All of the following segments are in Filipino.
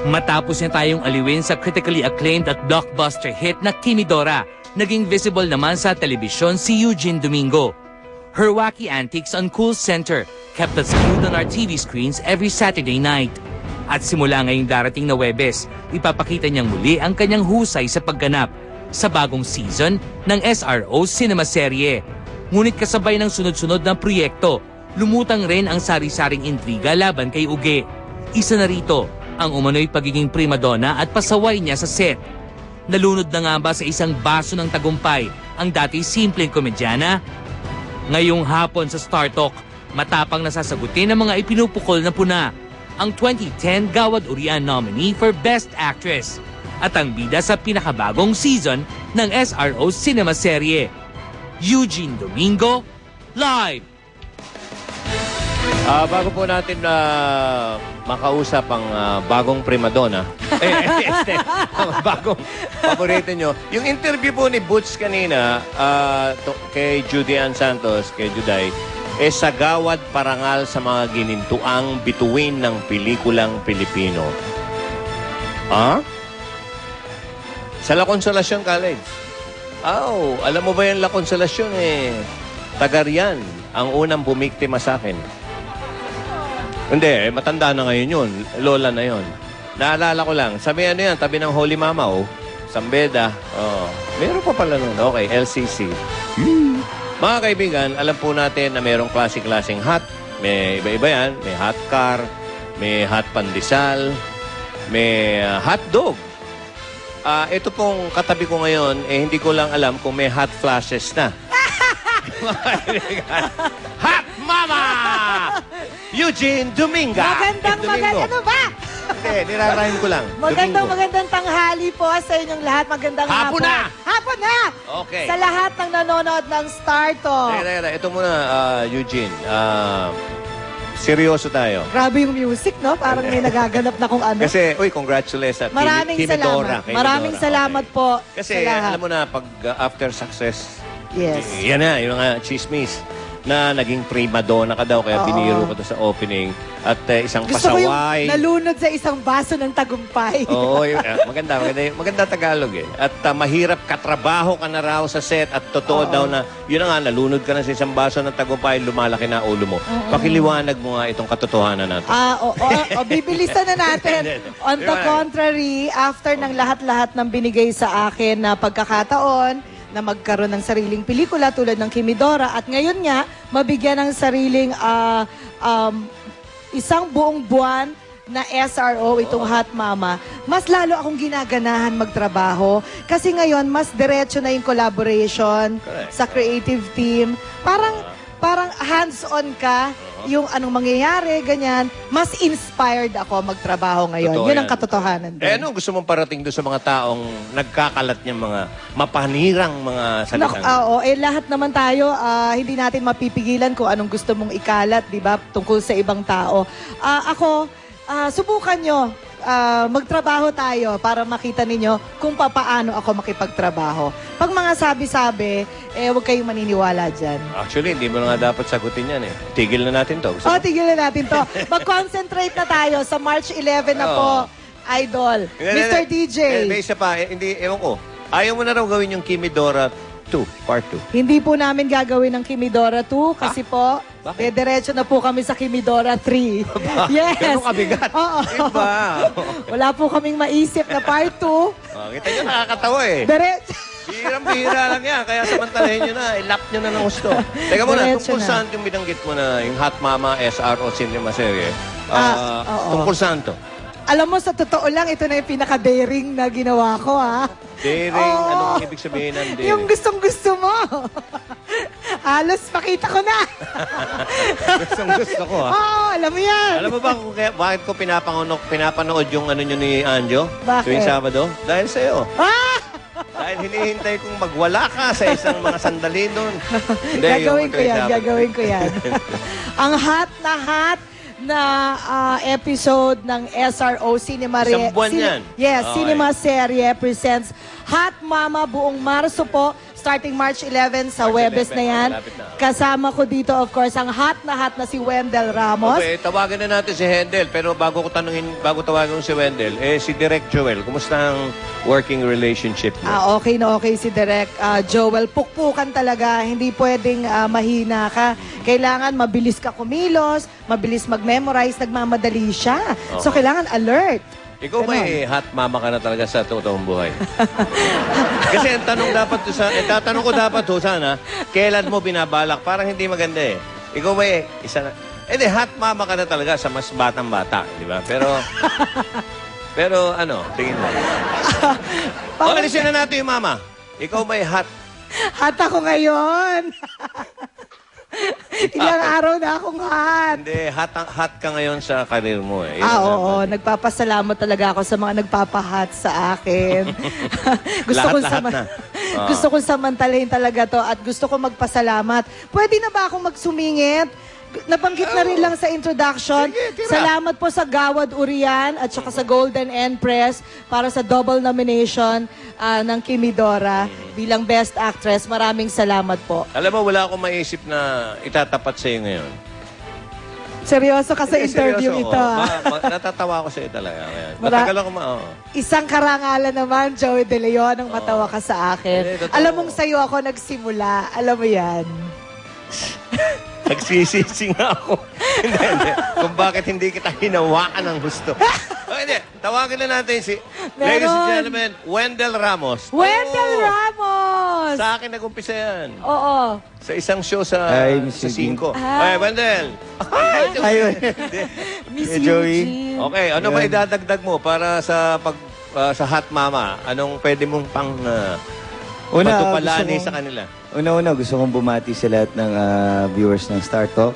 Matapos niya tayong aliwin sa critically acclaimed at blockbuster hit na Timidora, naging visible naman sa telebisyon si Eugene Domingo. Her wacky antics on Cool Center kept us glued on our TV screens every Saturday night. At simula ngayong darating na Webes, ipapakita niyang muli ang kanyang husay sa pagganap sa bagong season ng SRO Cinema Serye. Ngunit kasabay ng sunod-sunod na proyekto, lumutang rin ang sari-saring intriga laban kay Uge. Isa na rito ang umano'y pagiging primadonna at pasaway niya sa set. Nalunod na nga ba sa isang baso ng tagumpay ang dati simpleng komedyana? Ngayong hapon sa Star Talk, matapang na sasagutin ng mga ipinupukol na puna ang 2010 Gawad Urian nominee for Best Actress at ang bida sa pinakabagong season ng SRO Cinema Serye. Eugene Domingo, live! Bago po natin makausap ang bagong primadonna, bagong paborito nyo, yung interview po ni Butch kanina kay Judy Ann Santos, kay Juday, sa gawad parangal sa mga ginintuang bituin ng pelikulang Pilipino. Sa La Consolacion College. Alam mo ba yung La Consolacion Tagarian ang unang bumiktima sa akin. Hindi, matanda na ngayon yun. Lola na yun. Naalala ko lang, sabi yan, tabi ng Holy Mama, Sambeda. Meron pa pala nun. Okay, LCC. Mga kaibigan, alam po natin na mayroong klase-klaseng hot. May iba-iba yan. May hot car, may hot pandesal, may hot dog. Ito pong katabi ko ngayon, hindi ko lang alam kung may hot flashes na. Hot Mama! Eugene Domingo! Ano ba? Hindi, nirarhyme ko lang. Magandang tanghali po sa inyong lahat. Magandang hapon na! Hapon na! Okay. Sa lahat ng nanonood ng Star Talk. Ito muna, Eugene. Seryoso tayo. Grabe yung music, no? Parang may nagaganap na kung ano. Kasi, congratulations. Maraming salamat. Maraming salamat po. Kasi, alam mo na, pag after success, yes. Yan na, yung mga chismis na naging primadonna ka daw, kaya biniro ko to sa opening. At isang Gusto pasaway. Gusto ko yung nalunod sa isang baso ng tagumpay. Oo, maganda Tagalog At mahirap katrabaho ka na raw sa set at totoo daw na, yun na nga, nalunod ka na sa isang baso ng tagumpay, lumalaki na ulo mo. Pakiliwanag mo nga itong katotohanan natin. Bibilisan na natin. On the contrary, after ng lahat-lahat ng binigay sa akin na pagkakataon, na magkaroon ng sariling pelikula tulad ng Timidora at ngayon nga, mabigyan ng sariling isang buong buwan na SRO, itong Hot Mama, mas lalo akong ginaganahan magtrabaho kasi ngayon, mas diretso na yung collaboration sa creative team. Parang hands-on ka, yung anong mangyayari, ganyan. Mas inspired ako magtrabaho ngayon. Totoo Yun ang yan. katotohanan din. Ano gusto mong parating doon sa mga taong nagkakalat niyang mga mapanirang mga salitang? Lahat naman tayo, hindi natin mapipigilan kung anong gusto mong ikalat, di ba? Tungkol sa ibang tao. Subukan nyo. Magtrabaho tayo para makita ninyo kung paano ako makipagtrabaho. Pag mga sabi-sabi, huwag kayong maniniwala dyan. Actually, hindi mo na nga dapat sagutin yan Tigil na natin to. Tigil na natin to. Mag-concentrate na tayo sa March 11 na po, Idol. Mr. DJ. May isa pa, ewan ko. Ayaw mo na raw gawin yung Kimidora 2, Part 2. Hindi po namin gagawin ng Kimidora 2 kasi po, diretso na po kami sa Kimidora 3. Yes. Ganun kabigat. Oo. Iba. Wala po kaming maisip na Part 2. Kita nyo, nakakatawa Diretso. Bihirang-bihira lang yan. Kaya samantalahin nyo na. Ilap nyo na ng gusto. Teka muna, Diretso tungkol na. saan yung binanggit mo na yung Hot Mama SRO Cinema Serye? Tungkol saan to? Alam mo, sa totoo lang, ito na yung pinaka-daring na ginawa ko, ha? Daring? Anong ibig sabihin ng daring? Yung gustong-gusto mo. Halos pakita ko na. Gustong-gusto ko, ha? Alam mo yan. Alam mo ba kung bakit ko pinapanood yung ano nyo ni Anjo? Bakit? Tuwing Sabado? Dahil sa'yo. Ah! Dahil hinihintay kong magwala ka sa isang mga sandali doon. Gagawin ko yan. Ang hot na episode ng SRO Cinema Isang buwan yan. Yes, Okay. Cinema Serye presents Hot Mama buong Marso po starting March 11 sa March Webes 11, na yan. malapit na. Kasama ko dito, of course, ang hot na si Wendell Ramos. Okay, tawagan na natin si Hendel. Pero bago tawagan ko si Wendell, si Direk Joel, kumusta ang working relationship niyo? Okay na okay si Direk Joel. Pukpukan talaga. Hindi pwedeng mahina ka. Kailangan mabilis ka kumilos, mabilis mag-memorize, nagmamadali siya. So, kailangan alert. Ikaw ba hot mama ka na talaga sa totoong buhay? Kasi ang tanong dapat tatanong ko dapat sana, kailan mo binabalak? Parang hindi maganda eh. Ikaw ba hot mama ka na talaga sa mas batang-bata, di ba? Pero ano, tingin mo? Alisin na natin yung mama. Ikaw ba hot? Hot ako ngayon. Ilang araw na akong hot. Hindi, hot ka ngayon sa karir mo eh. Yun Oo. Nagpapasalamat talaga ako sa mga nagpapahat sa akin. Lahat-lahat na. Gusto kong samantalahin talaga to at gusto ko magpasalamat. Pwede na ba akong magsumingit? Nabanggit na rin lang sa introduction. Sige, tira. Salamat po sa Gawad Urian at saka sa Golden Empress para sa double nomination ng Kimidora bilang Best Actress. Maraming salamat po. Alam mo, wala akong maisip na itatapat sa'yo ngayon. Seryoso ka sa Hindi, interview seryoso, ito. natatawa ko sa'yo talaga. Mara- Matagal ako Isang karangalan naman, Joey De Leon, ang matawa ka sa akin. Hindi, totoo. Alam mong sa'yo ako nagsimula. Alam mo yan. Nagsisisi nga ako. Hindi. Kung bakit hindi kita hinawakan ng gusto. Hindi. Tawagan na natin si, ladies and gentlemen, Wendell Ramos. Wendell Oo. Ramos! Sa akin nag-umpisa yan. Oo. Sa isang show sa Hi, Miss sa Eugene. 5. Ah. Ay, Wendell. Ayun. Miss Joey. Eugene. Okay, ano ba idadagdag mo para sa sa Hot Mama? Anong pwede mong pang patupalani sa kanila? Una-una, gusto kong bumati sa lahat ng viewers ng Star Talk,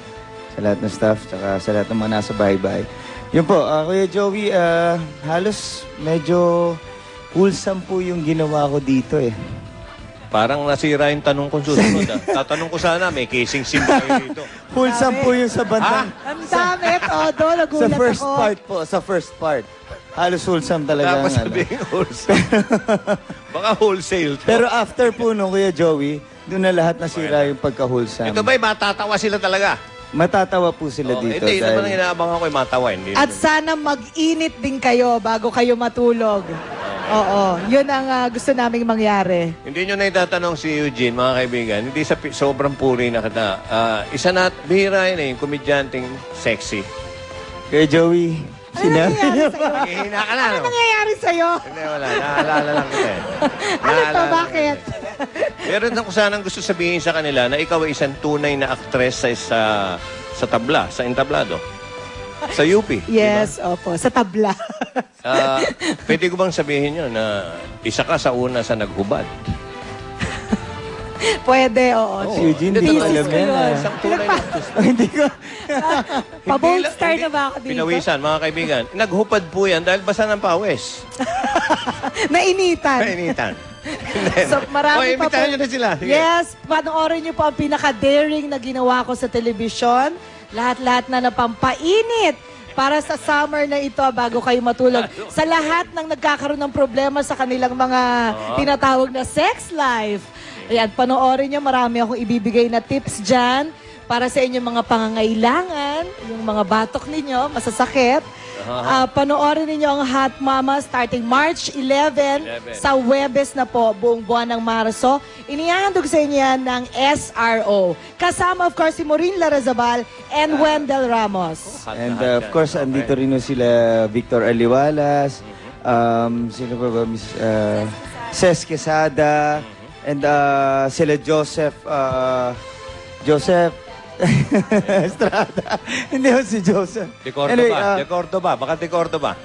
sa lahat ng staff, tsaka sa lahat ng mga nasa bahay-bahay. Yun po, Kuya Joey, halos medyo wholesome po yung ginawa ko dito eh. Parang nasira yung tanong ko susunod. Tatanong ko sana, may casing sim kayo dito. Wholesome po yung sa bandang... Ang dami, Todo. Sa Nagulat first ako. part po, sa first part. Halos wholesome talaga. Tapos sabihin wholesale. Baka wholesale to. Pero after po nung Kuya Joey, doon na lahat nasira yung pagka-wholesome. Ito ba'y matatawa sila talaga? Matatawa po sila dito. Hindi, ito naman ang inaabangan ko yung matawa. Hindi At sana mag-init din kayo bago kayo matulog. Oo. Yun ang gusto naming mangyari. Hindi nyo na itatanong si Eugene, mga kaibigan. Hindi sobrang puri na kita. Isa na, bihira yun eh, yung komedyanteng sexy. Kuya Joey, Ano nangyayari sa'yo? Hihina ka na, Ano no? nangyayari sa'yo? Hindi, wala. Naalala lang kita eh. Ano to? Naalala lang Bakit? kita. Meron ako sanang gusto sabihin sa kanila na ikaw ay isang tunay na aktres sa tabla, sa entablado. Sa UP. Yes, opo. Sa tabla. Pwede ko bang sabihin yun na isa ka sa una sa naghubad? Pwede, oo. Si Eugene, hindi ko Thesis alam ko yan. yun. Isang tunay na aktres. Hindi ko... Pa-bold star na ba ako dito? Pinawisan, mga kaibigan. Naghupad po yan dahil basa ng pawis. Nainitan. Kainitan. So, marami pa po. imbitahan nyo na sila. Sige. Yes, panoorin niyo po ang pinaka-daring na ginawa ko sa telebisyon. Lahat-lahat na napampainit para sa summer na ito bago kayo matulog. Sa lahat ng nagkakaroon ng problema sa kanilang mga tinatawag na sex life. Ayan, panoorin niyo. Marami akong ibibigay na tips dyan para sa inyong mga pangangailangan, yung mga batok ninyo, masasakit. Panoorin ninyo ang Hot Mama starting March 11 sa Webes na po, buong buwan ng Marso. Inihahandog sa inyo yan ng SRO. Kasama, of course, si Maureen Larazabal and Wendell Ramos. And of course, andito rin no sila Victor Aliwalas, sino pa ba, Miss Ces Quesada, and sila Joseph Estrada. Hindi ho si Joseph. De Cordoba. Anyway, De Cordoba. Baka De Cordoba.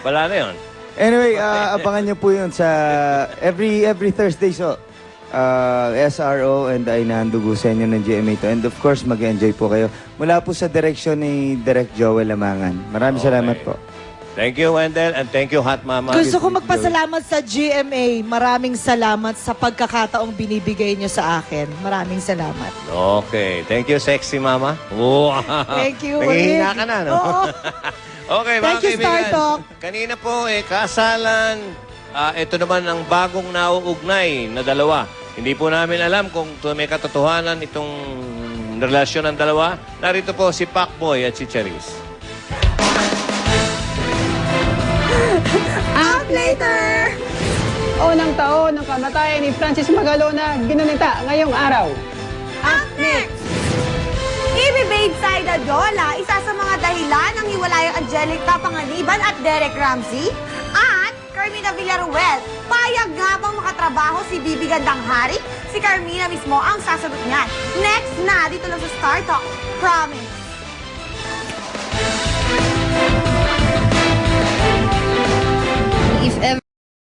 Wala na yun. Anyway, abangan nyo po yun sa every Thursday. So, SRO and ay nahandugo sa inyo ng GMA to. And of course, mag-enjoy po kayo. Mula po sa direksyon ni Direk Joel Lamangan. Maraming salamat po. Thank you, Wendell, and thank you, Hot Mama. Gusto ko magpasalamat sa GMA. Maraming salamat sa pagkakataong binibigay nyo sa akin. Maraming salamat. Okay. Thank you, sexy mama. Wow. Thank you, Nangihina Rick. ka na, no? Oo. Okay, mga Thank you, kaibigan. Star Talk. Kanina po, kasalan. Ito naman ang bagong nauugnay na dalawa. Hindi po namin alam kung may katotohanan itong relasyon ng dalawa. Narito po si Pacboy at si Charis. Up later! Unang taon ng kamatayan ni Francis Magalona ginanita ngayong araw. Up next! Ibi Babeside Adola, isa sa mga dahilan ng hiwalayang Angelica Panganiban at Derek Ramsey. At Carmina Villaruel, payag nga bang makatrabaho si Bibi Gandang Hari? Si Carmina mismo ang sasagot niyan. Next na, dito lang sa Star Talk. Promise!